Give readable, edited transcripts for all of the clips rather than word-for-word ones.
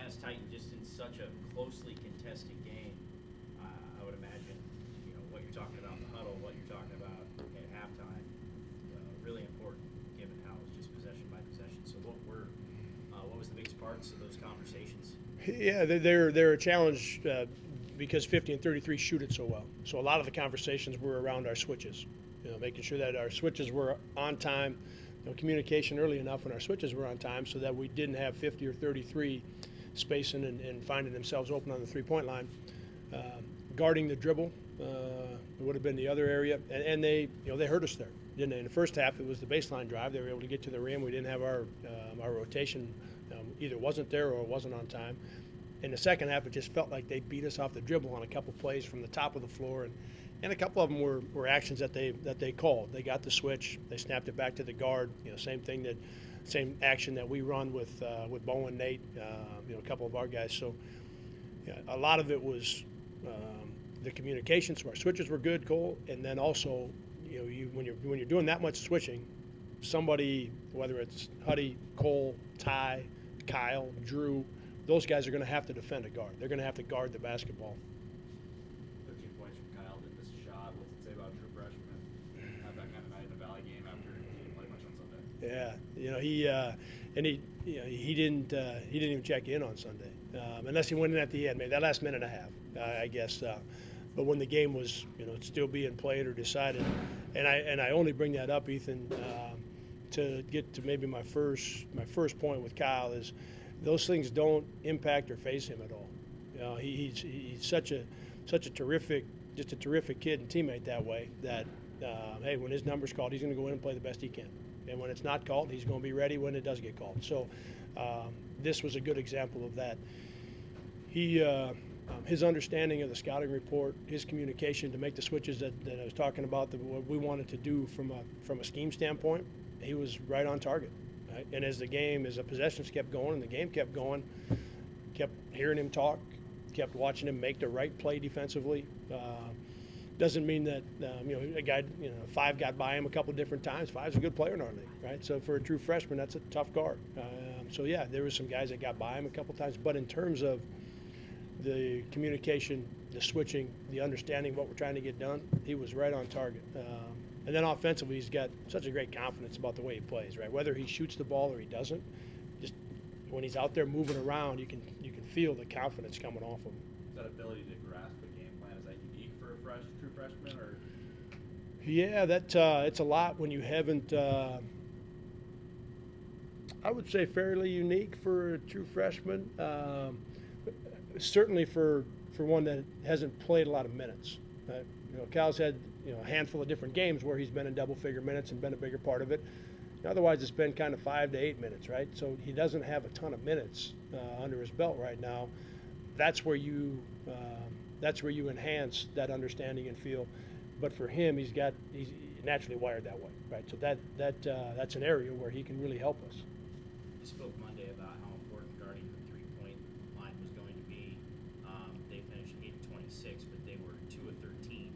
has tightened just in such a closely contested game. I would imagine, what you're talking about in the huddle, what you're talking about at halftime, really important given how it's just possession by possession. So what was the biggest parts of those conversations? Yeah, they're a challenge because 50 and 33 shoot it so well. So a lot of the conversations were around our switches, making sure that our switches were on time, communication early enough when our switches were on time, so that we didn't have 50 or 33 spacing and finding themselves open on the three-point line. Guarding the dribble would have been the other area, and they hurt us there, didn't they? In the first half, it was the baseline drive. They were able to get to the rim. We didn't have our rotation either wasn't there or wasn't on time. In the second half, it just felt like they beat us off the dribble on a couple plays from the top of the floor, and a couple of them were actions that they called. They got the switch, they snapped it back to the guard. Same action that we run with Bowen, Nate, a couple of our guys. So yeah, a lot of it was the communication. So our switches were good, Cole, and then also when you're doing that much switching, somebody, whether it's Huddy, Cole, Ty, Kyle, Drew, those guys are going to have to defend a guard. They're going to have to guard the basketball. 13 points from Kyle, didn't miss a shot. What's it say about true freshman? Have that kind of night in the Valley game after he didn't play much on Sunday. He didn't even check in on Sunday unless he went in at the end, maybe that last minute and a half, I guess. But when the game was still being played or decided, and I only bring that up, Ethan, to get to maybe my first point with Kyle is those things don't impact or phase him at all. He's such a terrific kid and teammate that way that hey, when his number's called, he's going to go in and play the best he can, and when it's not called, he's going to be ready when it does get called. So this was a good example of that. His understanding of the scouting report, his communication to make the switches that I was talking about, what we wanted to do from a scheme standpoint, he was right on target. Right? And as the possessions kept going and the game kept going, kept hearing him talk, kept watching him make the right play defensively. Doesn't mean that a guy, Five got by him a couple different times. Five's a good player in our league, right? So for a true freshman, that's a tough guard. So yeah, there was some guys that got by him a couple times, but in terms of the communication, the switching, the understanding of what we're trying to get done, he was right on target. And then offensively, he's got such a great confidence about the way he plays, right? Whether he shoots the ball or he doesn't, just when he's out there moving around, you can feel the confidence coming off him. Is that ability to grasp the game plan, is that unique for a true freshman, or? Yeah, it's a lot when you haven't. I would say fairly unique for a true freshman. Certainly for one that hasn't played a lot of minutes. Cal's had a handful of different games where he's been in double-figure minutes and been a bigger part of it. Otherwise, it's been kind of 5 to 8 minutes, right? So he doesn't have a ton of minutes under his belt right now. That's where you enhance that understanding and feel. But for him, he's naturally wired that way, right? So that's an area where he can really help us. You spoke Monday about how important guarding the three-point line was going to be. They finished 8 of 26, but they were 2 of 13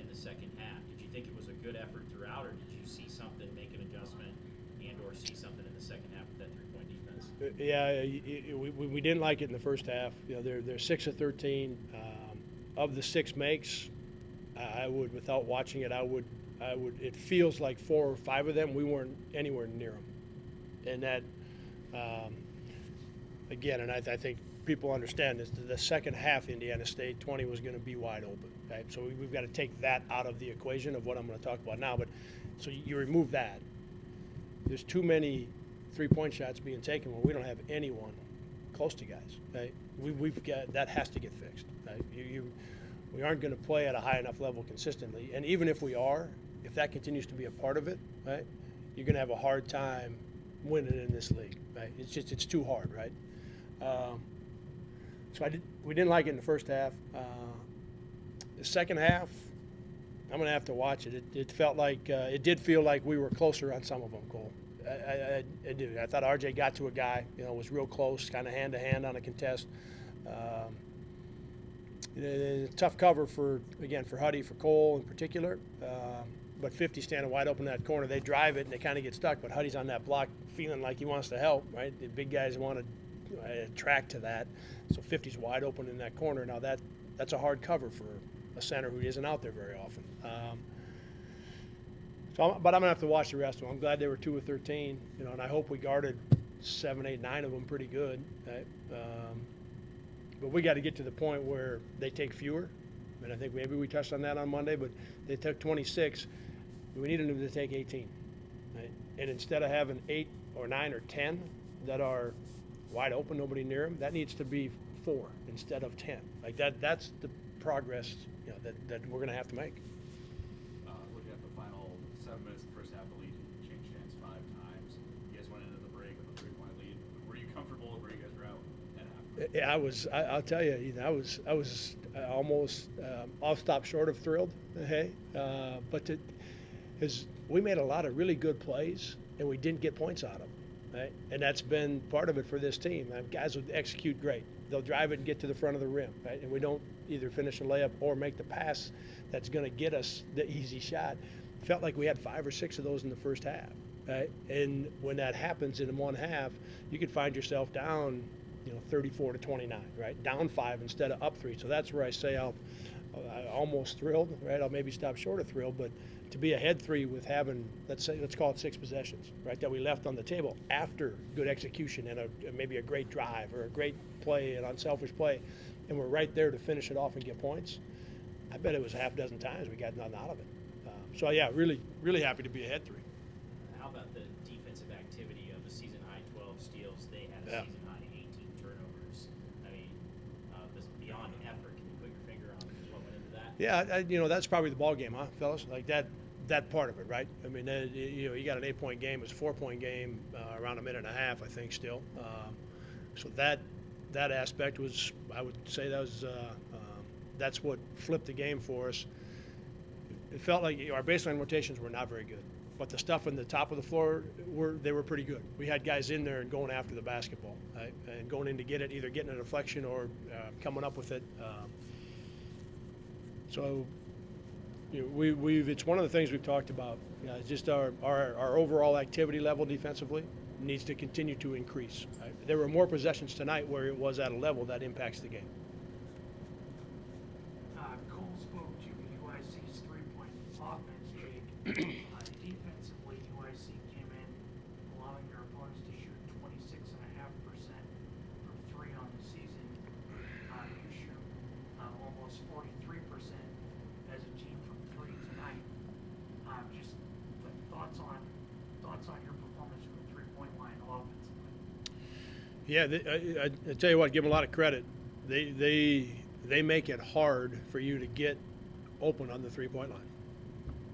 in the second half. Did you think it was a good effort throughout, or did you see something, make an adjustment, and/or see something in the second half with that three-point defense? Yeah, we didn't like it in the first half. They're 6 of 13. Of the 6 makes, I would, without watching it, I would. It feels like 4 or 5 of them we weren't anywhere near them, and that. Again, and I think people understand this. The second half, Indiana State 20 was going to be wide open. Right? So we've got to take that out of the equation of what I'm going to talk about now. But so you remove that. There's too many three-point shots being taken when we don't have anyone close to guys. Right? We've got that has to get fixed. Right? We aren't going to play at a high enough level consistently. And even if we are, if that continues to be a part of it, right, you're going to have a hard time winning in this league. Right? It's too hard, right? So we didn't like it in the first half. The second half, I'm going to have to watch it. It felt like it did feel like we were closer on some of them, Cole. I did. I thought RJ got to a guy, was real close, kind of hand to hand on a contest. Tough cover for Huddy, for Cole in particular. But 50 standing wide open in that corner, they drive it and they kind of get stuck. But Huddy's on that block, feeling like he wants to help. Right, the big guys want to track to that. So 50's wide open in that corner. Now that's a hard cover for a center who isn't out there very often. But I'm gonna have to watch the rest of them. I'm glad they were 2 of 13, and I hope we guarded 7, 8, 9 of them pretty good. Right? But we got to get to the point where they take fewer, and I think maybe we touched on that on Monday. But they took 26. We needed them to take 18, right? And instead of having 8 or 9 or 10 that are wide open, nobody near them, that needs to be 4 instead of 10. Like that's the progress that we're gonna have to make. Looking at the final 7 minutes of the first half, the lead changed hands 5 times. You guys went into the break with a 3-point lead. Were you comfortable with where you guys were out at half? Yeah, I was. I'll tell you, I was almost. I'll stop short of thrilled. Hey, because we made a lot of really good plays and we didn't get points out of them. Right, and that's been part of it for this team. Guys will execute great. They'll drive it and get to the front of the rim, right? And we don't either finish a layup or make the pass that's going to get us the easy shot. Felt like we had 5 or 6 of those in the first half, right? And when that happens in one half, you could find yourself down, 34 to 29, right? Down 5 instead of up 3. So that's where I say I'm almost thrilled, right? I'll maybe stop short of thrilled, but to be ahead 3 with having, let's call it 6 possessions, right, that we left on the table after good execution and maybe a great drive or a great play, an unselfish play, and we're right there to finish it off and get points. I bet it was a half dozen times we got nothing out of it. So yeah, really, really happy to be ahead 3. How about the defensive activity of the season high 12 steals? They had a season high 18 turnovers. I mean, this beyond effort. Can you put your finger on what went into that? Yeah, that's probably the ball game, huh, fellas? Like that part of it, right? I mean, you got an 8-point game. It's a 4-point game, around a minute and a half, I think, still. So that aspect was, I would say, that's what flipped the game for us. It felt like our baseline rotations were not very good, but the stuff in the top of the floor they were pretty good. We had guys in there and going after the basketball, right? And going in to get it, either getting a deflection or coming up with it. So it's one of the things we've talked about. Just our overall activity level defensively needs to continue to increase. Right? There were more possessions tonight where it was at a level that impacts the game. Cole spoke to UIC's 3-point offense, Jake. Defensively, UIC came in allowing their opponents to shoot 26.5% from 3 on the season. You shoot almost 43% as a team from 3 tonight. Just thoughts on your performance from the 3-point line offensively. Yeah, I tell you what, give them a lot of credit. They make it hard for you to get open on the 3-point line.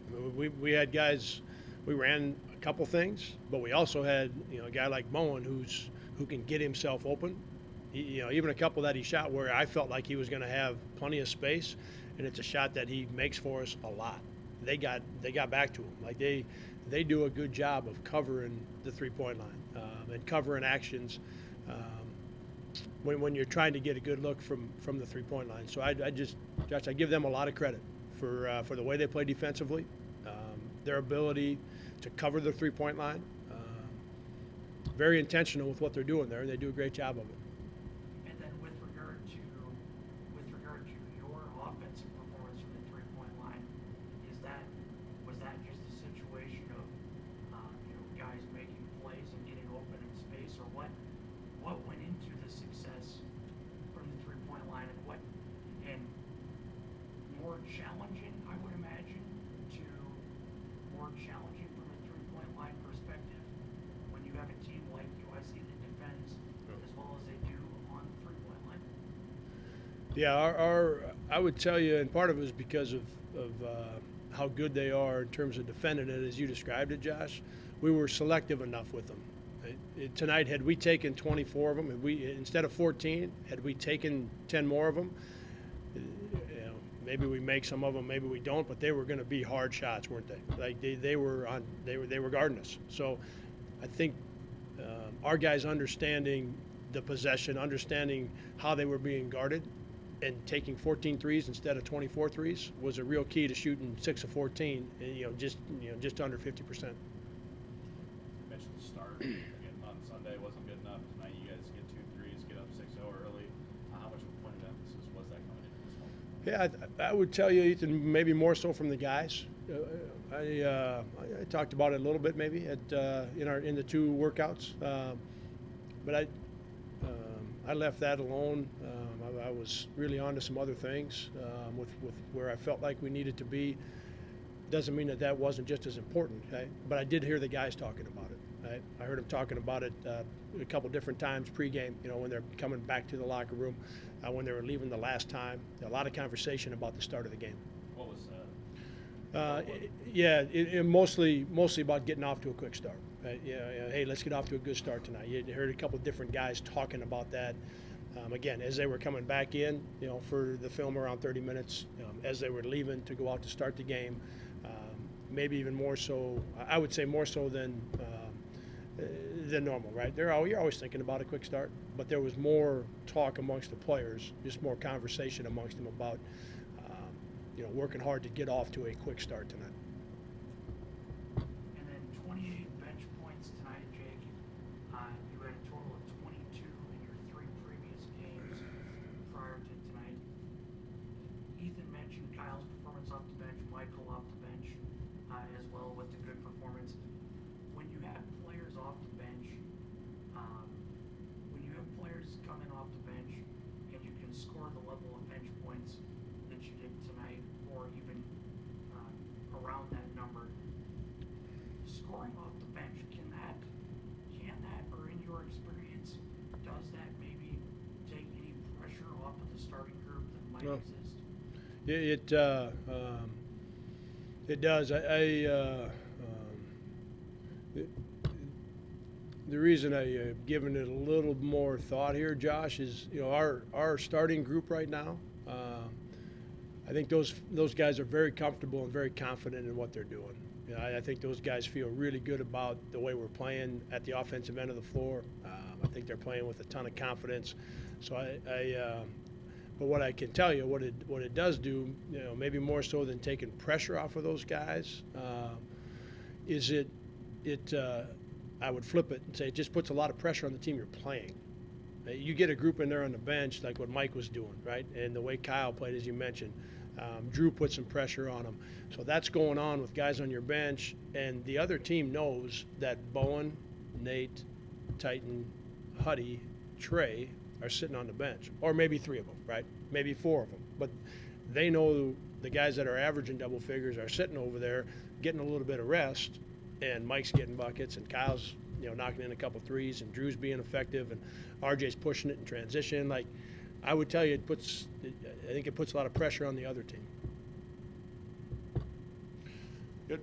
I mean, we had guys, we ran a couple things, but we also had a guy like Bowen who can get himself open. Even a couple that he shot where I felt like he was going to have plenty of space, and it's a shot that he makes for us a lot. They got back to him. Like they do a good job of covering the 3-point line and covering actions when you're trying to get a good look from the 3-point line. So I give them a lot of credit for the way they play defensively, their ability to cover the 3-point line. Very intentional with what they're doing there, and they do a great job of it. And then with regard to your offensive performance from the 3-point line, was that just a situation of guys making plays and getting open in space, or what went into the success from the 3-point line, and more challenging, I would imagine, more challenging from a 3-point line perspective when you have a team like UIC that defends as well as they do on the 3-point line? Yeah, I would tell you, and part of it is because of how good they are in terms of defending it, as you described it, Josh. We were selective enough with them. Tonight, had we taken 24 of them, instead of 14, had we taken 10 more of them, maybe we make some of them, maybe we don't, but they were going to be hard shots, weren't they? Like they were guarding us. So I think our guys understanding the possession, understanding how they were being guarded, and taking 14 threes instead of 24 threes was a real key to shooting 6 of 14, and just under 50%. You mentioned the start. Again, on Sunday wasn't good enough. Tonight you guys get 2 threes. Yeah, I would tell you, Ethan, maybe more so from the guys. I talked about it a little bit maybe in the two workouts, but I left that alone. I was really on to some other things with where I felt like we needed to be. Doesn't mean that wasn't just as important, okay? But I did hear the guys talking about it. Right? I heard them talking about it a couple different times pregame. When they're coming back to the locker room, when they were leaving the last time. A lot of conversation about the start of the game. What was Mostly about getting off to a quick start. Right? Hey, let's get off to a good start tonight. You heard a couple different guys talking about that. Again, as they were coming back in, for the film around 30 minutes, as they were leaving to go out to start the game, maybe even more so. I would say more so than normal, right? You're always thinking about a quick start, but there was more talk amongst the players, just more conversation amongst them about, working hard to get off to a quick start tonight. And then 28 bench points tonight, Jake. You had a total of 22 in your 3 previous games prior to tonight. Ethan mentioned Kyle's performance off the bench, Michael off the bench, as well with the good performance. When you have players off the bench, when you have players coming off the bench and you can score the level of bench points that you did tonight, or even around that number, scoring off the bench, can that, or in your experience, does that maybe take any pressure off of the starting group that might No. exist? It does. The reason I given it a little more thought here, Josh, is our starting group right now. I think those guys are very comfortable and very confident in what they're doing. I think those guys feel really good about the way we're playing at the offensive end of the floor. I think they're playing with a ton of confidence. So but what I can tell you, what it does do, maybe more so than taking pressure off of those guys, is I would flip it and say it just puts a lot of pressure on the team you're playing. You get a group in there on the bench like what Mike was doing, right? And the way Kyle played, as you mentioned, Drew put some pressure on him. So that's going on with guys on your bench, and the other team knows that Bowen, Nate, Titan, Huddy, Trey are sitting on the bench, or maybe 3 of them, right? Maybe 4 of them. But they know the guys that are averaging double figures are sitting over there getting a little bit of rest, and Mike's getting buckets, and Kyle's knocking in a couple threes, and Drew's being effective, and RJ's pushing it in transition. Like, I would tell you, I think it puts a lot of pressure on the other team. Good.